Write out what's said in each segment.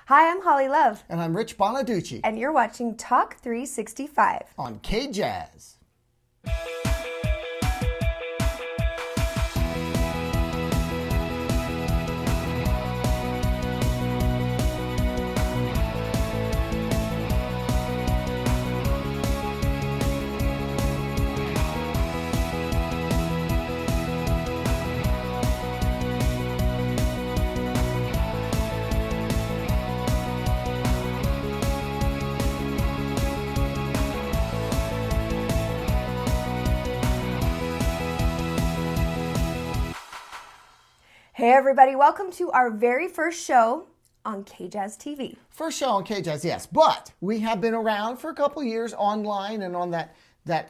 Hi, I'm Holly Love. And I'm Rich Bonaduce. And you're watching Talk 365 on KJZZ. Hey everybody, welcome to our very first show on KJZZ TV. First show on KJZZ, yes. But we have been around for a couple years online and on that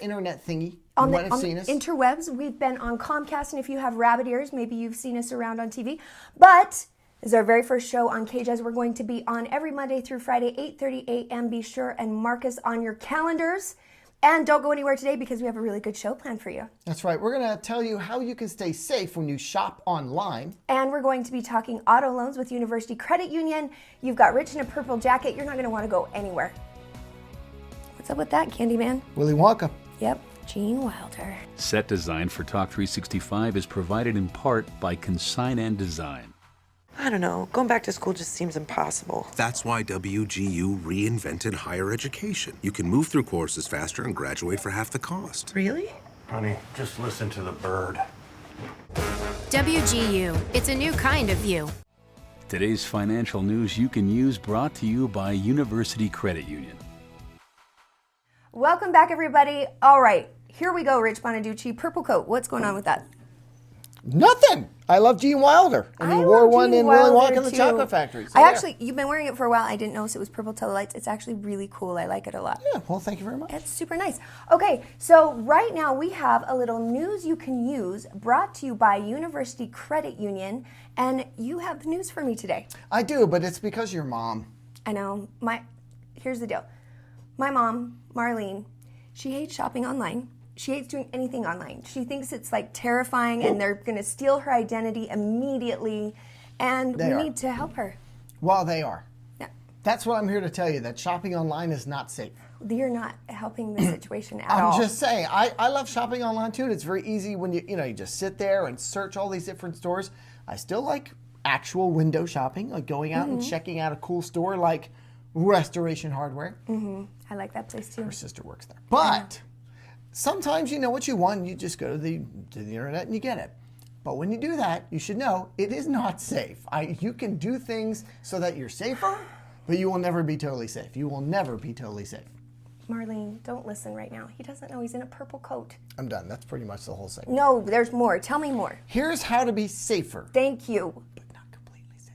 internet thingy. On the interwebs, we've been on Comcast, and if you have rabbit ears, maybe you've seen us around on TV. But this is our very first show on KJZZ. We're going to be on every Monday through Friday, 8:30 a.m. Be sure and mark us on your calendars. And don't go anywhere today because we have a really good show planned for you. That's right. We're going to tell you how you can stay safe when you shop online. And we're going to be talking auto loans with University Credit Union. You've got Rich in a purple jacket. You're not going to want to go anywhere. What's up with that, Candyman? Willy Wonka. Yep, Gene Wilder. Set design for Talk 365 is provided in part by Consign and Design. I don't know. Going back to school just seems impossible. That's why WGU reinvented higher education. You can move through courses faster and graduate for half the cost. Really? Honey, just listen to the bird. WGU. It's a new kind of view. Today's financial news you can use, brought to you by University Credit Union. Welcome back, everybody. All right, here we go, Rich Bonaduce. Purple coat. What's going on with that? Nothing. I love Gene Wilder. And he wore one in Willy Wonka and the Chocolate Factory. So you've been wearing it for a while. I didn't notice it was purple till the lights. It's actually really cool. I like it a lot. Yeah, well, thank you very much. It's super nice. Okay, so right now we have a little news you can use brought to you by University Credit Union. And you have news for me today. I do, but it's because your mom. I know. Here's the deal. My mom, Marlene, she hates shopping online. She hates doing anything online. She thinks it's like terrifying and they're going to steal her identity immediately, and we need to help her. Well, they are. Yeah. That's what I'm here to tell you, that shopping online is not safe. You're not helping the situation at all. I'm just saying, I love shopping online too. It's very easy when you just sit there and search all these different stores. I still like actual window shopping, like going out and checking out a cool store like Restoration Hardware. I like that place too. Her sister works there. But sometimes you know what you want, you just go to the internet and you get it. But when you do that, you should know it is not safe. You can do things so that you're safer, but you will never be totally safe. You will never be totally safe. Marlene, don't listen right now. He doesn't know he's in a purple coat. I'm done. That's pretty much the whole segment. No, there's more. Tell me more. Here's how to be safer. Thank you. But not completely safe.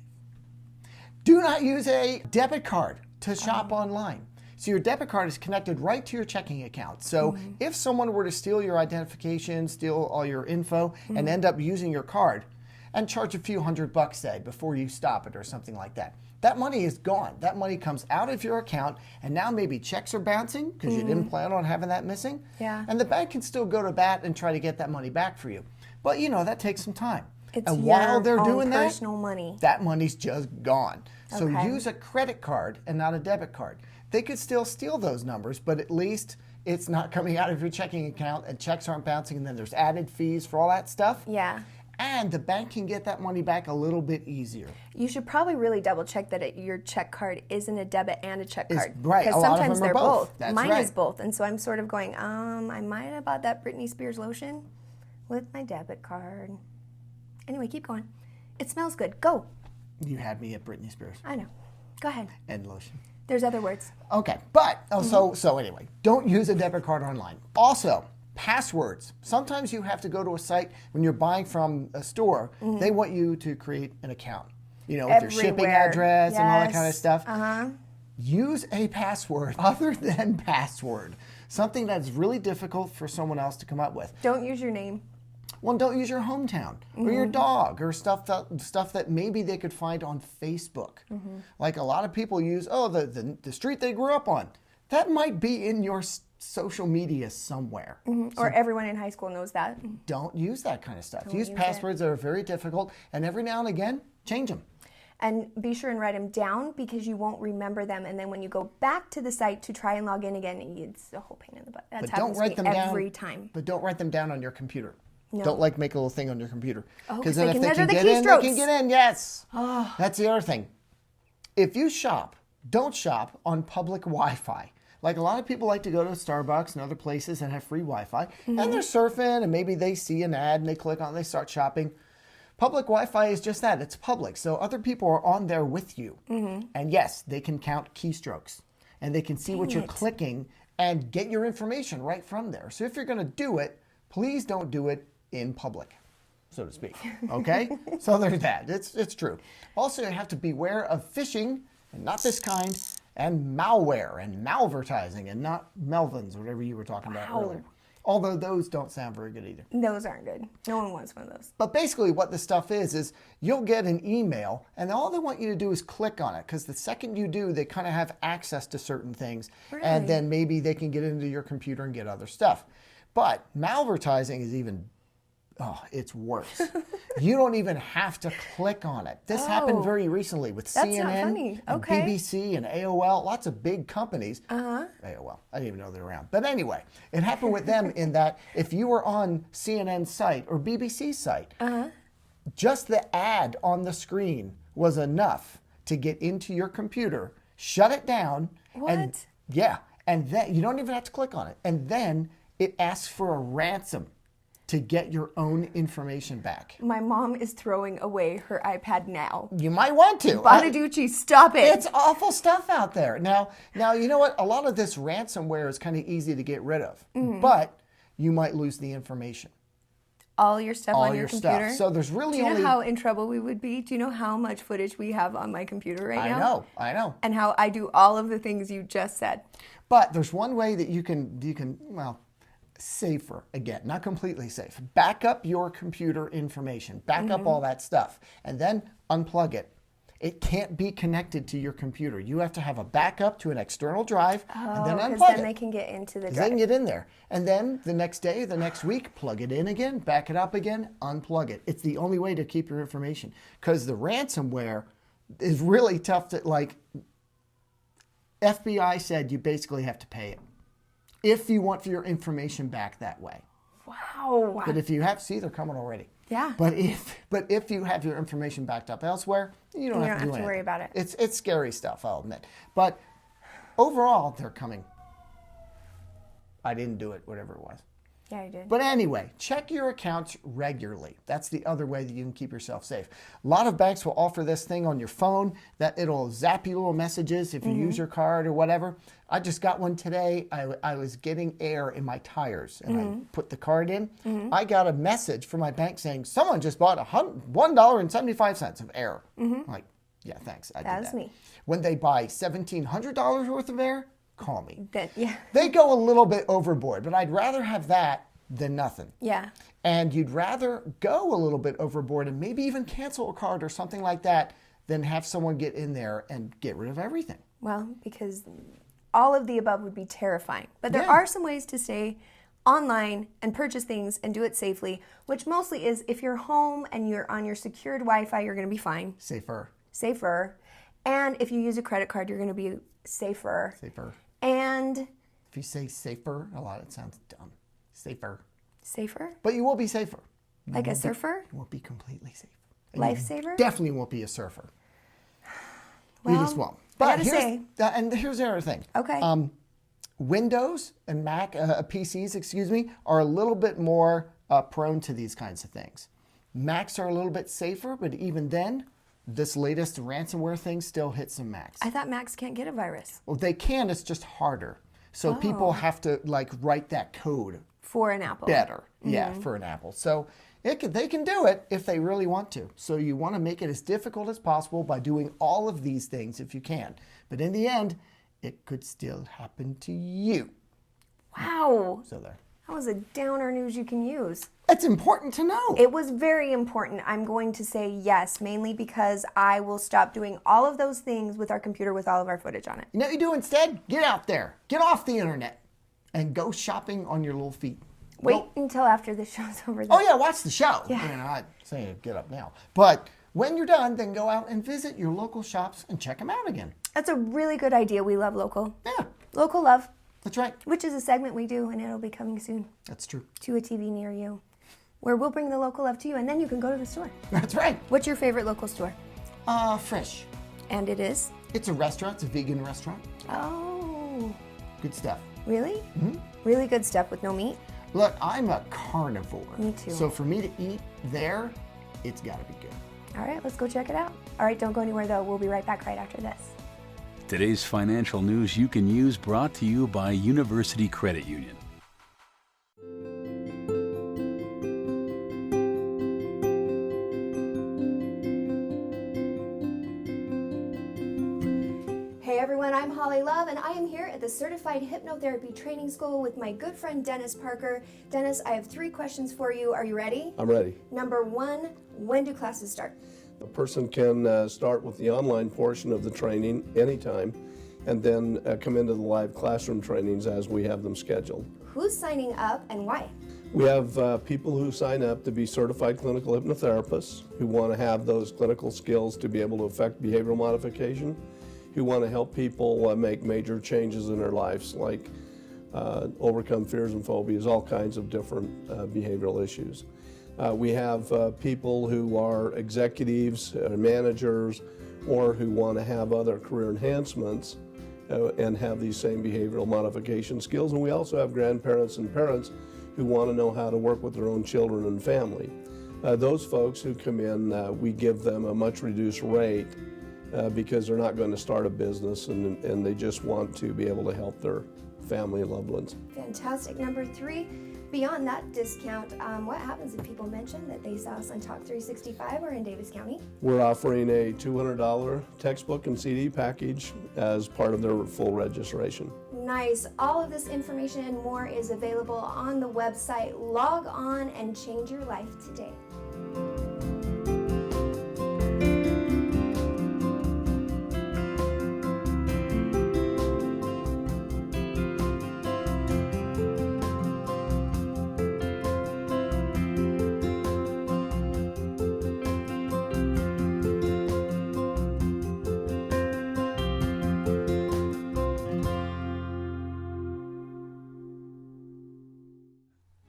Do not use a debit card to shop online. So your debit card is connected right to your checking account. So if someone were to steal your identification, steal all your info, and end up using your card and charge a few $100, say, before you stop it or something like that, that money is gone. That money comes out of your account, and now maybe checks are bouncing because you didn't plan on having that missing. Yeah. And the bank can still go to bat and try to get that money back for you. But that takes some time. It's and while they're doing that, personal money. That money's just gone. So Okay. use a credit card and not a debit card. They could still steal those numbers, but at least it's not coming out of your checking account and checks aren't bouncing, and then there's added fees for all that stuff. Yeah. And the bank can get that money back a little bit easier. You should probably really double check that your check card isn't a debit and a check card. Right. Because A lot of sometimes them are they're both. both. That's Mine right. is both. And so I'm sort of going, I might have bought that Britney Spears lotion with my debit card. Anyway, keep going. It smells good. Go. You had me at Britney Spears. I know. Go ahead. And lotion. There's other words. Okay, but so anyway, don't use a debit card online. Also, passwords. Sometimes you have to go to a site when you're buying from a store. They want you to create an account, with your shipping address and all that kind of stuff. Use a password other than password. Something that's really difficult for someone else to come up with. Don't use your name. Well, don't use your hometown or your dog or stuff that maybe they could find on Facebook. Like a lot of people use, the street they grew up on. That might be in your social media somewhere. So or everyone in high school knows that. Don't use that kind of stuff. Use passwords that are very difficult, and every now and again, change them. And be sure and write them down because you won't remember them. And then when you go back to the site to try and log in again, it's a whole pain in the butt. That's happens to me every time. But don't write them down on your computer. No. Don't make a little thing on your computer. Because then they if can they can measure the get in, they keystrokes. can get in. Yes. That's the other thing. If you shop, don't shop on public Wi-Fi. Like a lot of people like to go to Starbucks and other places that have free Wi-Fi, and they're surfing, and maybe they see an ad and they click on it, they start shopping. Public Wi-Fi is just that. It's public. So other people are on there with you. And yes, they can count keystrokes, and they can see what you're clicking and get your information right from there. So if you're going to do it, please don't do it in public, so to speak. Okay? So there's that. It's true. Also, you have to beware of phishing, and not this kind, and malware and malvertising, and not Melvins, whatever you were talking about earlier. Although those don't sound very good either. Those aren't good. No one wants one of those. But basically what this stuff is you'll get an email, and all they want you to do is click on it, because the second you do, they kind of have access to certain things, and then maybe they can get into your computer and get other stuff. But malvertising is even, it's worse. You don't even have to click on it. This happened very recently with That's CNN not funny. and Okay. BBC and AOL, lots of big companies. AOL, I didn't even know they were around. But anyway, it happened with them in that if you were on CNN's site or BBC's site, just the ad on the screen was enough to get into your computer, shut it down. And, and then you don't even have to click on it. And then it asks for a ransom to get your own information back. My mom is throwing away her iPad now. You might want to. Bonaduce, stop it. It's awful stuff out there. Now, you know what? A lot of this ransomware is kind of easy to get rid of, but you might lose the information. All your stuff on your computer. Stuff. So there's really Do you only. know how in trouble we would be? Do you know how much footage we have on my computer right now? I know. And how I do all of the things you just said. But there's one way that you can safer, again, not completely safe. Back up your computer information, back up all that stuff, and then unplug it. It can't be connected to your computer. You have to have a backup to an external drive and then unplug it. Because then they can get into the drive. They can get in there. And then the next day, the next week, plug it in again, back it up again, unplug it. It's the only way to keep your information. Because the ransomware is really tough to, FBI said you basically have to pay it if you want your information back that way. Wow. But if you have, see, they're coming already. Yeah. But if you have your information backed up elsewhere, you don't have to do anything. Worry about it. It's scary stuff, I'll admit. But overall, they're coming. I didn't do it, whatever it was. Yeah, I did. But anyway, check your accounts regularly. That's the other way that you can keep yourself safe. A lot of banks will offer this thing on your phone that it'll zap you little messages if you use your card or whatever. I just got one today. I was getting air in my tires and I put the card in. I got a message from my bank saying someone just bought $1.75 of air. I'm like, yeah, thanks. I did that. That's me. When they buy $1,700 worth of air, call me. Yeah. They go a little bit overboard, but I'd rather have that than nothing. Yeah. And you'd rather go a little bit overboard and maybe even cancel a card or something like that than have someone get in there and get rid of everything. Well, because all of the above would be terrifying. But there Yeah. are some ways to stay online and purchase things and do it safely, which mostly is if you're home and you're on your secured Wi-Fi, you're going to be fine. Safer. And if you use a credit card, you're going to be safer. And if you say safer, a lot, it sounds dumb. Safer. But you will be safer. Like a surfer? You won't be completely safe. And Lifesaver? You definitely won't be a surfer. Well, you just won't. I But gotta say. and here's the other thing. Okay. Windows and Mac PCs, are a little bit more prone to these kinds of things. Macs are a little bit safer, but even then, this latest ransomware thing still hits some Macs. I thought Macs can't get a virus. Well, they can. It's just harder. So people have to write that code For an Apple. better. Yeah, for an Apple. So they can do it if they really want to. So you want to make it as difficult as possible by doing all of these things if you can. But in the end, it could still happen to you. Wow. So there. That was a downer news you can use. It's important to know. It was very important. I'm going to say yes, mainly because I will stop doing all of those things with our computer with all of our footage on it. You know what you do instead? Get out there. Get off the internet. And go shopping on your little feet. Wait until after the show's over. Oh, yeah, watch the show. Yeah. I'm not saying get up now. But When you're done, then go out and visit your local shops and check them out again. That's a really good idea. We love local. Yeah, Local love, that's right. which is a segment we do, and it'll be coming soon That's true. to a TV near you, where we'll bring the local love to you, and then you can go to the store. That's right. What's your favorite local store? Fresh. And it is? It's a restaurant. It's a vegan restaurant. Oh, Good stuff. really? Mm-hmm. Really good stuff with no meat? Look, I'm a carnivore. Me too. So for me to eat there, it's got to be good. All right, let's go check it out. All right, don't go anywhere, though. We'll be right back right after this. Today's financial news you can use, brought to you by University Credit Union. Hey everyone, I'm Holly Love, and I am here at the Certified Hypnotherapy Training School with my good friend Dennis Parker. Dennis, I have 3 questions for you. Are you ready? I'm ready. Number 1, when do classes start? A person can start with the online portion of the training anytime and then come into the live classroom trainings as we have them scheduled. Who's signing up and why? We have people who sign up to be certified clinical hypnotherapists who want to have those clinical skills to be able to affect behavioral modification, who want to help people make major changes in their lives, like overcome fears and phobias, all kinds of different behavioral issues. We have people who are executives, managers, or who want to have other career enhancements and have these same behavioral modification skills. And we also have grandparents and parents who want to know how to work with their own children and family. Those folks who come in, we give them a much reduced rate because they're not going to start a business and they just want to be able to help their family and loved ones. Fantastic. Number 3, beyond that discount, what happens if people mention that they saw us on Talk 365 or in Davis County? We're offering a $200 textbook and CD package as part of their full registration. Nice. All of this information and more is available on the website. Log on and change your life today.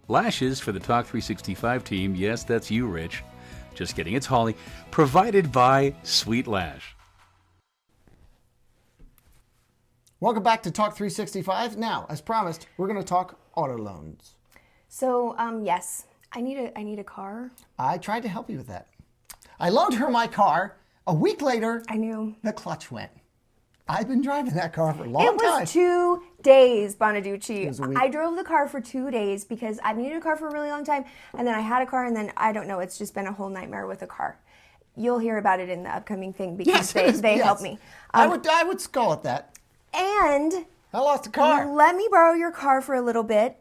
Lashes for the Talk 365 team. Yes, that's you, Rich. Just kidding. It's Holly. Provided by Sweet Lash. Welcome back to Talk 365. Now, as promised, we're going to talk auto loans. So, yes, I need a car. I tried to help you with that. I loaned her my car. A week later, I knew. the clutch went. I've been driving that car for a long It time. was 2 days, Bonaduce. was a week. I drove the car for 2 days because I needed a car for a really long time, and then I had a car, and then I don't know. It's just been a whole nightmare with a car. You'll hear about it in the upcoming thing because they yes. helped me. I would skull at that. And I lost a car. let me borrow your car for a little bit.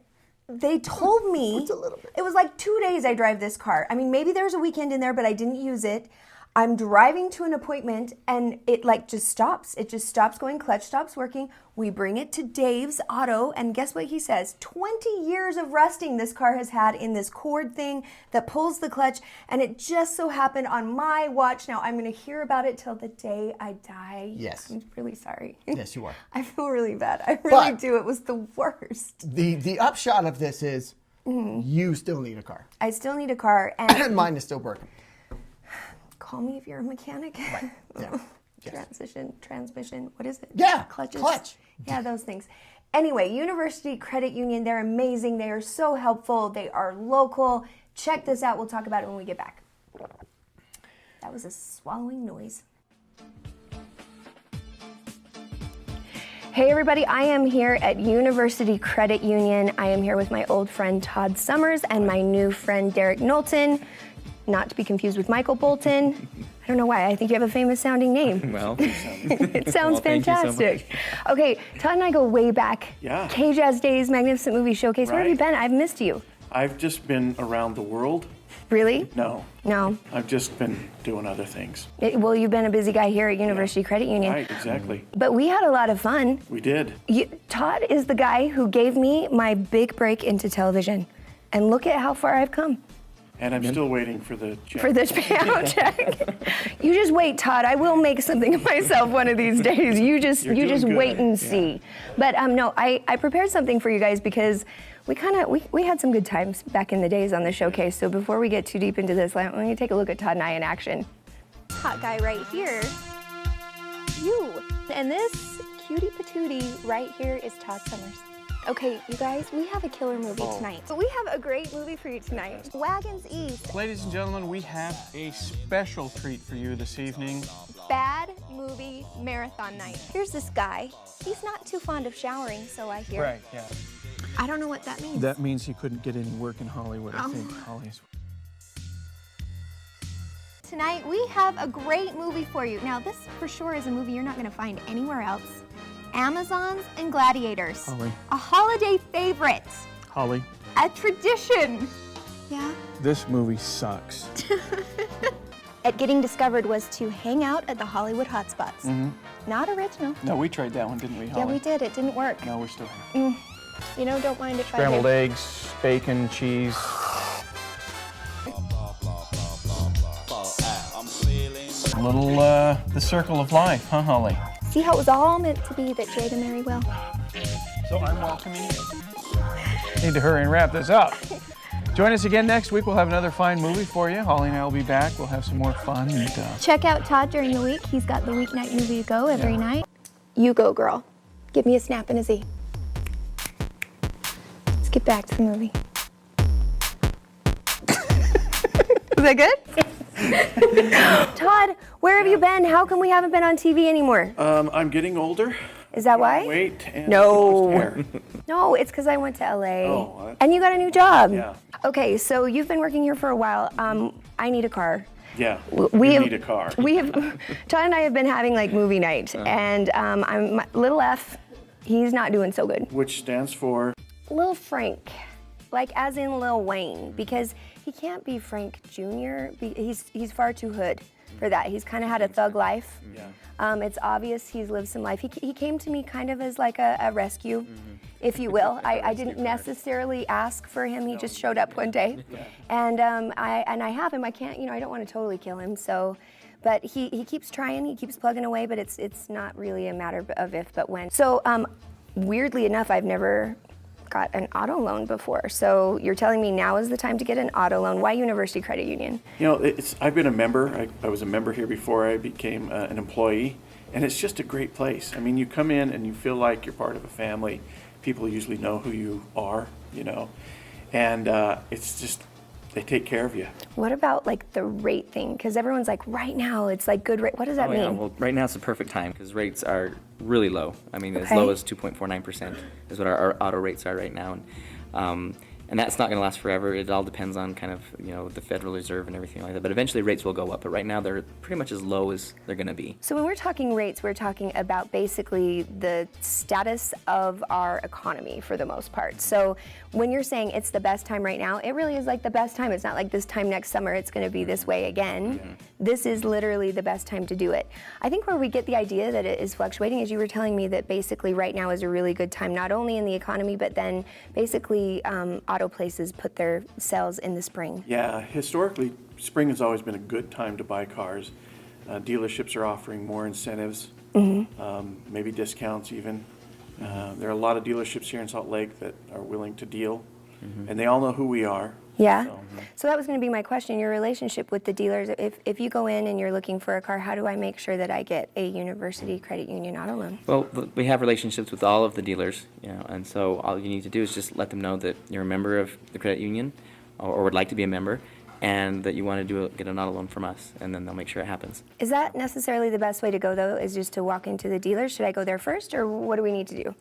They told me What's a little bit? it was like 2 days I drive this car. I mean, maybe there's a weekend in there, but I didn't use it. I'm driving to an appointment and it just stops. It just stops going, clutch stops working. We bring it to Dave's Auto and guess what he says? 20 years of rusting this car has had in this cord thing that pulls the clutch, and it just so happened on my watch. Now I'm going to hear about it till the day I die. Yes. I'm really sorry. Yes, you are. I feel really bad. I really But- do. It was the worst. The upshot of this is you still need a car. I still need a car, and Mine is still broken. call me if you're a mechanic. Right. Yeah. Yes. Transmission, what is it? Yeah, Clutches. clutch. Yeah, those things. Anyway, University Credit Union, they're amazing. They are so helpful. They are local. Check this out. We'll talk about it when we get back. That was a swallowing noise. Hey everybody, I am here at University Credit Union. I am here with my old friend Todd Summers and my new friend Derek Knowlton. Not to be confused with Michael Bolton. I don't know why, I think you have a famous sounding name. Well, It sounds well, thank you so fantastic. Okay, Todd and I go way back. Yeah. KJZZ Days, Magnificent Movie Showcase. Where have you Right. been? I've missed you. I've just been around the world. Really? No, No. I've just been doing other things. Well, you've been a busy guy here at University Credit Union. Right, exactly. But we had a lot of fun. We did. Todd is the guy who gave me my big break into television. And look at how far I've come. And I'm still waiting for the check. For the payout check. You just wait, Todd. I will make something of myself one of these days. You just doing wait good. and see. But no, I prepared something for you guys because we had some good times back in the days on the showcase. So before we get too deep into this, let me take a look at Todd and I in action. Hot guy right here. You. And this cutie patootie right here is Todd Summers. Okay, you guys, we have a killer movie tonight. But we have a great movie for you tonight. Wagons East. Ladies and gentlemen, we have a special treat for you this evening. Bad movie marathon night. Here's this guy. He's not too fond of showering, so I hear. Right, yeah. I don't know what that means. That means he couldn't get any work in Hollywood, I think. Holly's. Tonight, we have a great movie for you. Now, this for sure is a movie you're not going to find anywhere else. Amazons and Gladiators. Holly. A holiday favorite. Holly, A tradition. Yeah? this movie sucks. At Getting Discovered was to hang out at the Hollywood hotspots. Not original. No, we tried that one, didn't we, Holly? Yeah, we did. It didn't work. No, we're still here. You know, don't mind if Scrambled I do. eggs, bacon, cheese. A little, the circle of life, huh, Holly? See how it was all meant to be that Jada marry well? So I'm welcoming you. Need to hurry and wrap this up. Join us again next week. We'll have another fine movie for you. Holly and I will be back. We'll have some more fun. And, Check out Todd during the week. He's got the weeknight movie to go every night. You go, girl. Give me a snap and a Z. Let's get back to the movie. Was that good? Todd, where have you been? How come we haven't been on TV anymore? I'm getting older. Is that why? Weight and No. lost hair. No, it's because I went to LA. Oh, that's- And you got a new job. Yeah. Okay, so you've been working here for a while. I need a car. Yeah, We you have- need a car. We have, Todd and I have been having like movie night, and I'm little F. He's not doing so good. Which stands for? Lil Frank, like as in Lil Wayne, because he can't be Frank Jr. He's far too hood for that. He's kind of had a thug life. Yeah. It's obvious he's lived some life. He came to me kind of as like a rescue, if you will. I didn't necessarily ask for him. He just showed up one day, and I have him. I can't, I don't want to totally kill him. So, but he keeps trying. He keeps plugging away. But it's not really a matter of if, but when. So, weirdly enough, I've never got an auto loan before. So you're telling me now is the time to get an auto loan. Why University Credit Union? I've been a member. I was a member here before I became an employee, and it's just a great place. I mean, you come in and you feel like you're part of a family. People usually know who you are, and it's just, they take care of you. What about like the rate thing? Because everyone's like, right now it's like good rate. What does that mean? Yeah. Well, right now it's the perfect time because rates are really low. I mean, as Okay. low as 2.49% is what our auto rates are right now. And that's not going to last forever. It all depends on kind of, the Federal Reserve and everything like that. But eventually rates will go up. But right now they're pretty much as low as they're going to be. So when we're talking rates, we're talking about basically the status of our economy for the most part. So when you're saying it's the best time right now, it really is like the best time. It's not like this time next summer it's going to be this way again. This is literally the best time to do it. I think where we get the idea that it is fluctuating is you were telling me that basically right now is a really good time, not only in the economy, but then basically auto places put their sales in the spring. Yeah, historically, spring has always been a good time to buy cars. Dealerships are offering more incentives, maybe discounts even. There are a lot of dealerships here in Salt Lake that are willing to deal, and they all know who we are. Yeah. So that was going to be my question, your relationship with the dealers. If you go in and you're looking for a car, how do I make sure that I get a University Credit Union auto loan? Well, we have relationships with all of the dealers, and so all you need to do is just let them know that you're a member of the credit union or would like to be a member, and that you want to get an auto loan from us, and then they'll make sure it happens. Is that necessarily the best way to go, though, is just to walk into the dealer? Should I go there first, or what do we need to do?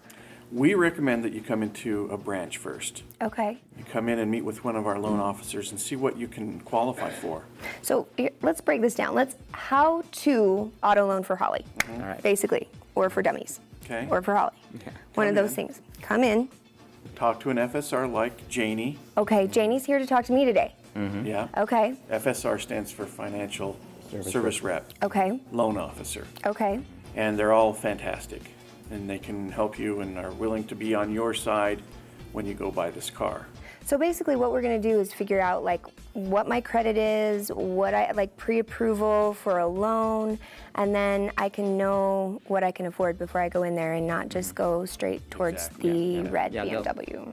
We recommend that you come into a branch first. Okay. You come in and meet with one of our loan officers and see what you can qualify for. So let's break this down. How to auto loan for Holly, All right. basically, or for dummies, Okay. or for Holly. Okay. One of Come those in. things. Come in. Talk to an FSR like Janie. Okay, Janie's here to talk to me today. Yeah. Okay, FSR stands for Financial Service Rep, okay, Loan Officer. okay. And they're all fantastic. And they can help you and are willing to be on your side when you go buy this car. So basically what we're gonna do is figure out like what my credit is, what I like pre-approval for a loan, and then I can know what I can afford before I go in there and not just go straight towards the red BMW.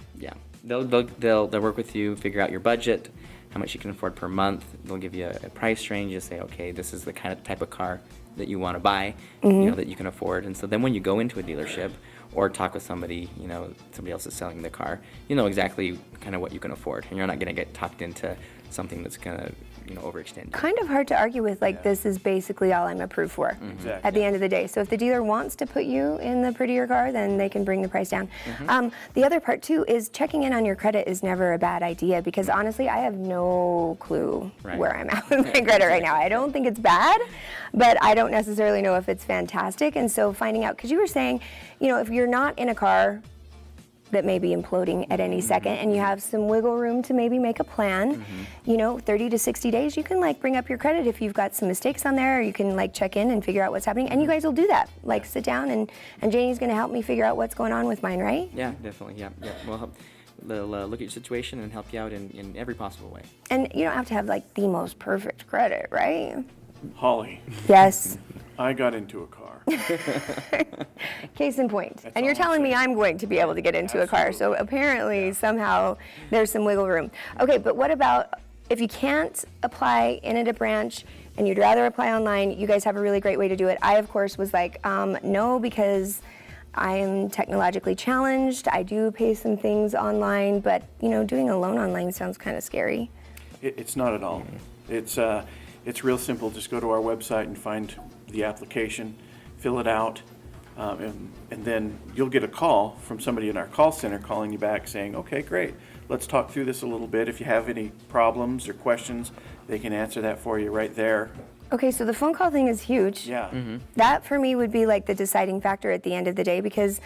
They'll work with you, figure out your budget, how much you can afford per month. They'll give you a price range. You say, okay, this is the kind of type of car that you want to buy, that you can afford. And so then when you go into a dealership or talk with somebody, somebody else is selling the car, you know exactly kind of what you can afford, and you're not going to get talked into something that's going to overextend you. Kind of hard to argue with, like, this is basically all I'm approved for at the end of the day. So if the dealer wants to put you in the prettier car, then they can bring the price down. The other part too is checking in on your credit is never a bad idea, because honestly I have no clue where I'm at with my credit right now. I don't think it's bad, but I don't necessarily know if it's fantastic. And so finding out, because you were saying, if you're not in a car that may be imploding at any second, and you have some wiggle room to maybe make a plan, 30 to 60 days, you can like bring up your credit if you've got some mistakes on there, or you can like check in and figure out what's happening, and you guys will do that. Like sit down and Janie's gonna help me figure out what's going on with mine, right? Yeah, definitely, yeah. We'll help. They'll look at your situation and help you out in every possible way. And you don't have to have like the most perfect credit, right? Holly. Yes. I got into a car. Case in point. And you're telling me I'm going to be able to get into a car, so apparently somehow there's some wiggle room. Okay, but what about if you can't apply in at a branch and you'd rather apply online? You guys have a really great way to do it. I, of course, was like, no, because I am technologically challenged. I do pay some things online, but doing a loan online sounds kind of scary. It's not at all. It's real simple. Just go to our website and find the application, fill it out, and then you'll get a call from somebody in our call center calling you back saying, okay, great, let's talk through this a little bit. If you have any problems or questions, they can answer that for you right there. Okay, so the phone call thing is huge. Yeah. That for me would be like the deciding factor at the end of the day, because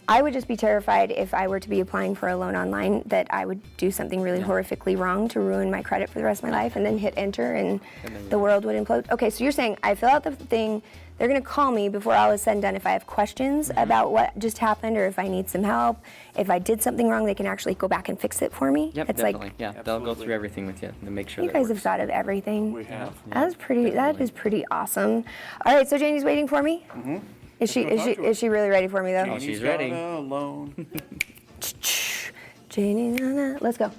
I would just be terrified if I were to be applying for a loan online that I would do something really horrifically wrong to ruin my credit for the rest of my life, and then hit enter and the world would implode. Okay, so you're saying I fill out the thing, they're gonna call me before all is said and done if I have questions about what just happened, or if I need some help. If I did something wrong, they can actually go back and fix it for me. Yep, it's definitely. like, yeah, they'll go through everything with you to make sure you that guys it have thought of everything. We have. That is pretty awesome. All right, so Janie's waiting for me. Is she really ready for me though? Oh, she's ready. Alone. Janie, let's go.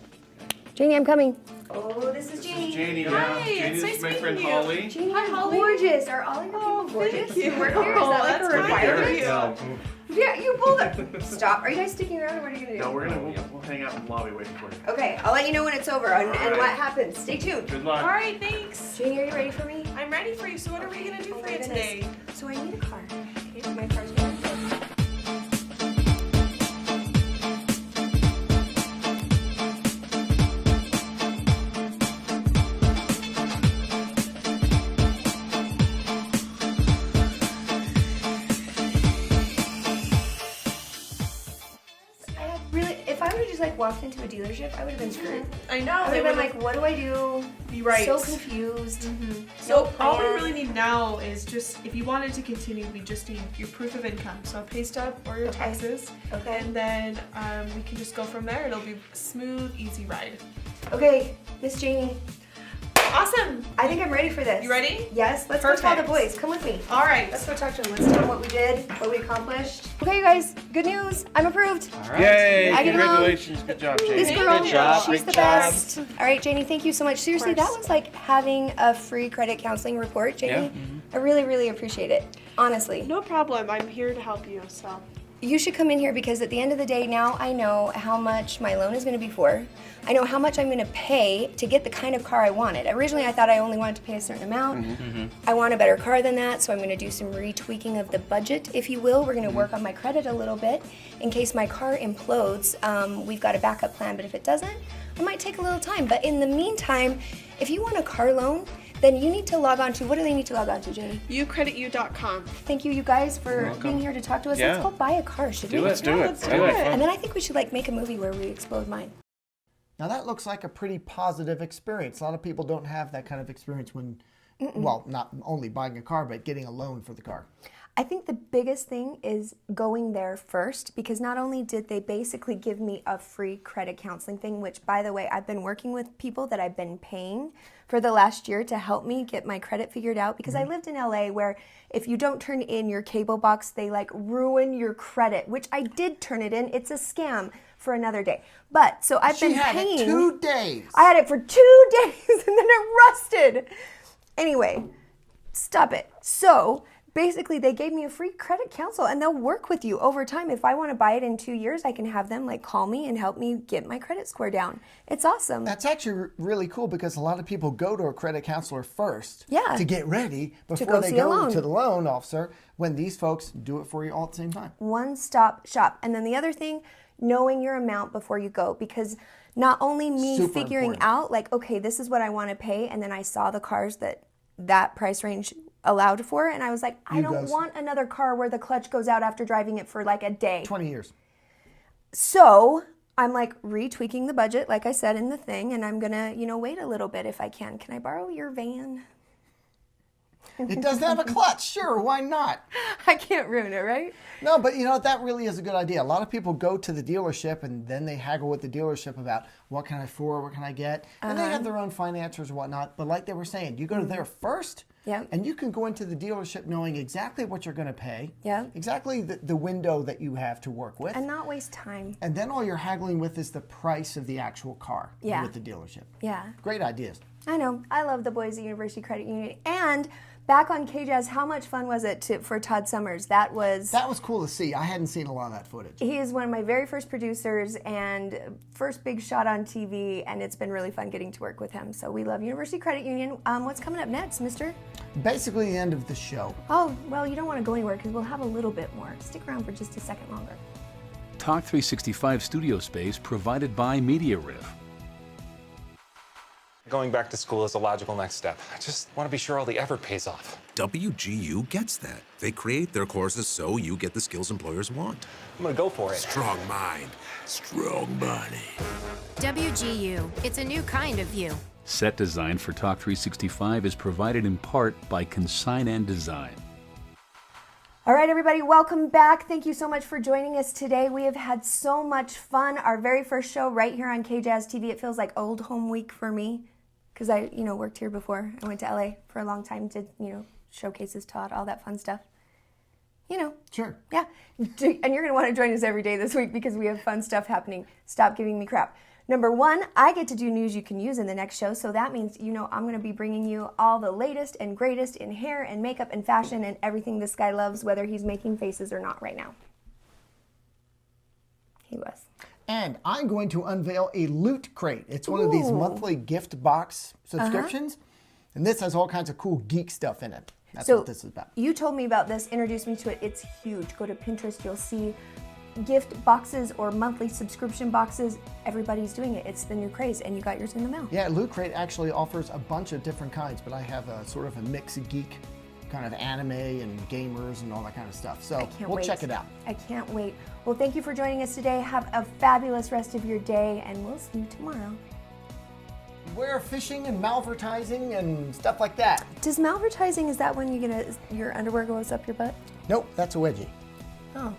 Janie, I'm coming. Oh, this is Janie. Janie, Hi, Janie, it's this nice is my meeting friend you. Holly. Janie, Hi, Holly. gorgeous. Are all your people gorgeous? Thank you. To work here? Is that like a That's requirement? kind Yeah, you pulled it. Stop. Are you guys sticking around, or what are you gonna do? No, we'll hang out in the lobby waiting for you. Okay, I'll let you know when it's over and what happens. Stay tuned. Good luck. All right, thanks. Janie, are you ready for me? I'm ready for you. So what are we gonna do for you today? So I need a car. Okay, my car's gonna be walked into a dealership, I would have been screwed. I know. I would have been like, what do I do? Be right. So confused. So all we really need now is just, if you wanted to continue, we just need your proof of income. So a pay stub or your taxes. Okay. And then we can just go from there. It'll be a smooth, easy ride. Okay, Miss Janie. Awesome. I think I'm ready for this. You ready? Yes. Let's go tell the boys. Come with me. All right. Let's go talk to them. Let's tell them what we did, what we accomplished. Okay, you guys. Good news. I'm approved. All right. Yay! I get Congratulations. Good job, Janie. This girl, Good job. she's the best. All right, Janie. Thank you so much. Seriously, that was like having a free credit counseling report, Janie. Yeah. I really, really appreciate it. Honestly. No problem. I'm here to help you. So. You should come in here because at the end of the day, now I know how much my loan is going to be for. I know how much I'm going to pay to get the kind of car I wanted. Originally, I thought I only wanted to pay a certain amount. I want a better car than that, so I'm going to do some retweaking of the budget, if you will. We're going to work on my credit a little bit. In case my car implodes, we've got a backup plan, but if it doesn't, it might take a little time. But in the meantime, if you want a car loan, then you need to log on to, what do they need to log on to, Janie? ucreditu.com. Thank you, you guys, for being here to talk to us. Yeah. Let's go buy a car, should we? Let's do it. Let's do it. And then I think we should like make a movie where we explode mine. Now that looks like a pretty positive experience. A lot of people don't have that kind of experience when, well, not only buying a car, but getting a loan for the car. I think the biggest thing is going there first, because not only did they basically give me a free credit counseling thing, which, by the way, I've been working with people that I've been paying for the last year to help me get my credit figured out, because I lived in LA where if you don't turn in your cable box, they like ruin your credit, which I did turn it in. It's a scam for another day. But so I've been paying. She had it 2 days. I had it for 2 days and then it rusted. Anyway, stop it. So basically they gave me a free credit counsel, and they'll work with you over time. If I want to buy it in 2 years, I can have them like call me and help me get my credit score down. It's awesome. That's actually really cool, because a lot of people go to a credit counselor first to get ready before they go to the loan officer, when these folks do it for you all at the same time. One-stop shop. And then the other thing, knowing your amount before you go, because not only me Super figuring important. out like, okay, this is what I want to pay, and then I saw the cars that price range allowed for, and I was like, I don't want another car where the clutch goes out after driving it for like a day. 20 years. So I'm like retweaking the budget, like I said in the thing, and I'm gonna, wait a little bit if I can. Can I borrow your van? It doesn't have a clutch. Sure, why not? I can't ruin it, right? No, but that really is a good idea. A lot of people go to the dealership and then they haggle with the dealership about what can I afford, what can I get, and they have their own financiers and whatnot. But like they were saying, you go to there first, and you can go into the dealership knowing exactly what you're going to pay, exactly the window that you have to work with, and not waste time. And then all you're haggling with is the price of the actual car with the dealership. Yeah. Great ideas. I know. I love the Boise University Credit Union. And back on KJZZ, how much fun was it for Todd Summers? That was cool to see. I hadn't seen a lot of that footage. He is one of my very first producers and first big shot on TV, and it's been really fun getting to work with him. So we love University Credit Union. What's coming up next, mister? Basically the end of the show. Oh, well, you don't want to go anywhere because we'll have a little bit more. Stick around for just a second longer. Talk 365 studio space provided by Media Riff. Going back to school is a logical next step. I just want to be sure all the effort pays off. WGU gets that. They create their courses so you get the skills employers want. I'm gonna go for it. Strong mind, strong body. WGU, it's a new kind of you. Set design for Talk 365 is provided in part by Consign and Design. All right, everybody, welcome back. Thank you so much for joining us today. We have had so much fun. Our very first show right here on KJZZ TV. It feels like old home week for me because I, worked here before. I went to LA for a long time, did, showcases, taught, all that fun stuff. Sure. Yeah. And you're going to want to join us every day this week because we have fun stuff happening. Stop giving me crap. Number one, I get to do news you can use in the next show, so that means, I'm going to be bringing you all the latest and greatest in hair and makeup and fashion and everything this guy loves, whether he's making faces or not right now. He was. And I'm going to unveil a Loot Crate. It's one of these monthly gift box subscriptions, and this has all kinds of cool geek stuff in it. That's what this is about. You told me about this, introduced me to it. It's huge. Go to Pinterest, you'll see gift boxes or monthly subscription boxes. Everybody's doing it. It's the new craze, and you got yours in the mail. Yeah, Loot Crate actually offers a bunch of different kinds, but I have a sort of a mix of geek, kind of anime and gamers and all that kind of stuff. So we'll check it out. I can't wait. Well, thank you for joining us today. Have a fabulous rest of your day, and we'll see you tomorrow. We're fishing and malvertising and stuff like that. Does malvertising, is that when your underwear goes up your butt? Nope, that's a wedgie. Oh.